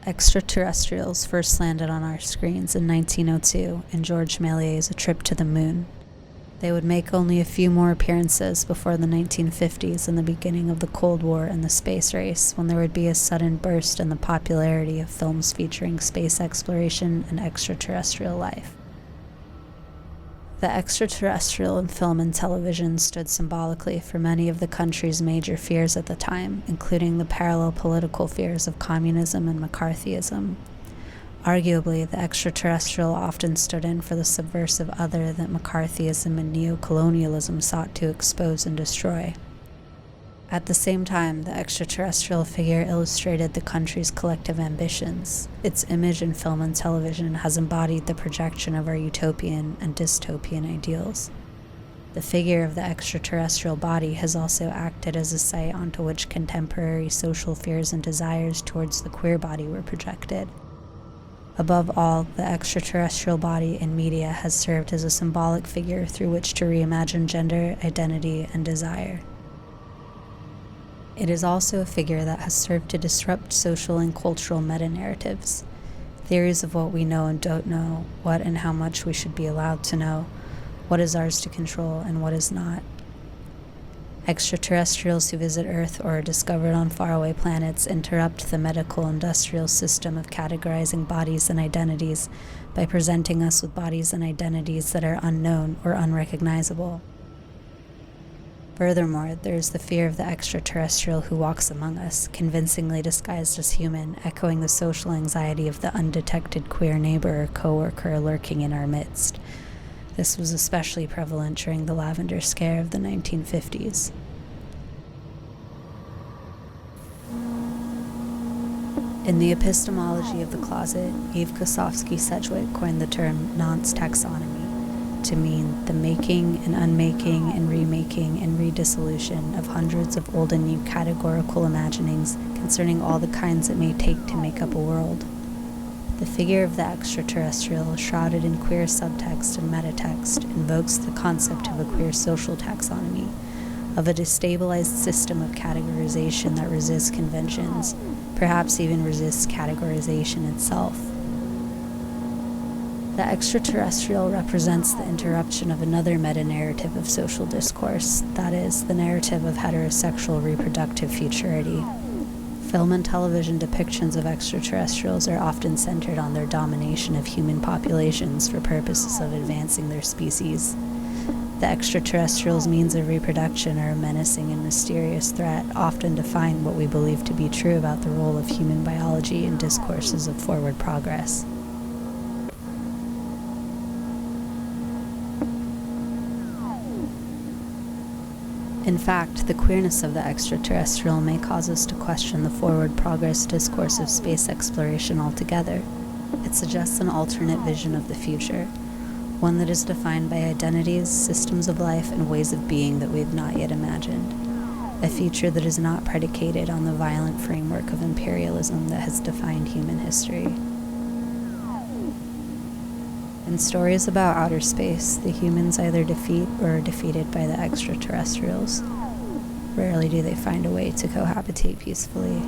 Extraterrestrials first landed on our screens in 1902 in George Méliès's A Trip to the Moon. They would make only a few more appearances before the 1950s and the beginning of the Cold War and the space race, when there would be a sudden burst in the popularity of films featuring space exploration and extraterrestrial life. The extraterrestrial in film and television stood symbolically for many of the country's major fears at the time, including the parallel political fears of communism and McCarthyism. Arguably, the extraterrestrial often stood in for the subversive other that McCarthyism and neocolonialism sought to expose and destroy. At the same time, the extraterrestrial figure illustrated the country's collective ambitions. Its image in film and television has embodied the projection of our utopian and dystopian ideals. The figure of the extraterrestrial body has also acted as a site onto which contemporary social fears and desires towards the queer body were projected. Above all, the extraterrestrial body in media has served as a symbolic figure through which to reimagine gender, identity, and desire. It is also a figure that has served to disrupt social and cultural meta-narratives, theories of what we know and don't know, what and how much we should be allowed to know, what is ours to control and what is not. Extraterrestrials who visit Earth or are discovered on faraway planets interrupt the medical-industrial system of categorizing bodies and identities by presenting us with bodies and identities that are unknown or unrecognizable. Furthermore, there is the fear of the extraterrestrial who walks among us, convincingly disguised as human, echoing the social anxiety of the undetected queer neighbor or coworker lurking in our midst. This was especially prevalent during the Lavender Scare of the 1950s. In the epistemology of the closet, Eve Kosofsky-Sedgwick coined the term nonce taxonomy to mean the making and unmaking and remaking and redissolution of hundreds of old and new categorical imaginings concerning all the kinds it may take to make up a world. The figure of the extraterrestrial, shrouded in queer subtext and metatext, invokes the concept of a queer social taxonomy, of a destabilized system of categorization that resists conventions, perhaps even resists categorization itself. The extraterrestrial represents the interruption of another meta-narrative of social discourse, that is, the narrative of heterosexual reproductive futurity. Film and television depictions of extraterrestrials are often centered on their domination of human populations for purposes of advancing their species. The extraterrestrials' means of reproduction are a menacing and mysterious threat, often define what we believe to be true about the role of human biology in discourses of forward progress. In fact, the queerness of the extraterrestrial may cause us to question the forward progress discourse of space exploration altogether. It suggests an alternate vision of the future, one that is defined by identities, systems of life, and ways of being that we have not yet imagined. A future that is not predicated on the violent framework of imperialism that has defined human history. In stories about outer space, the humans either defeat or are defeated by the extraterrestrials. Rarely do they find a way to cohabitate peacefully.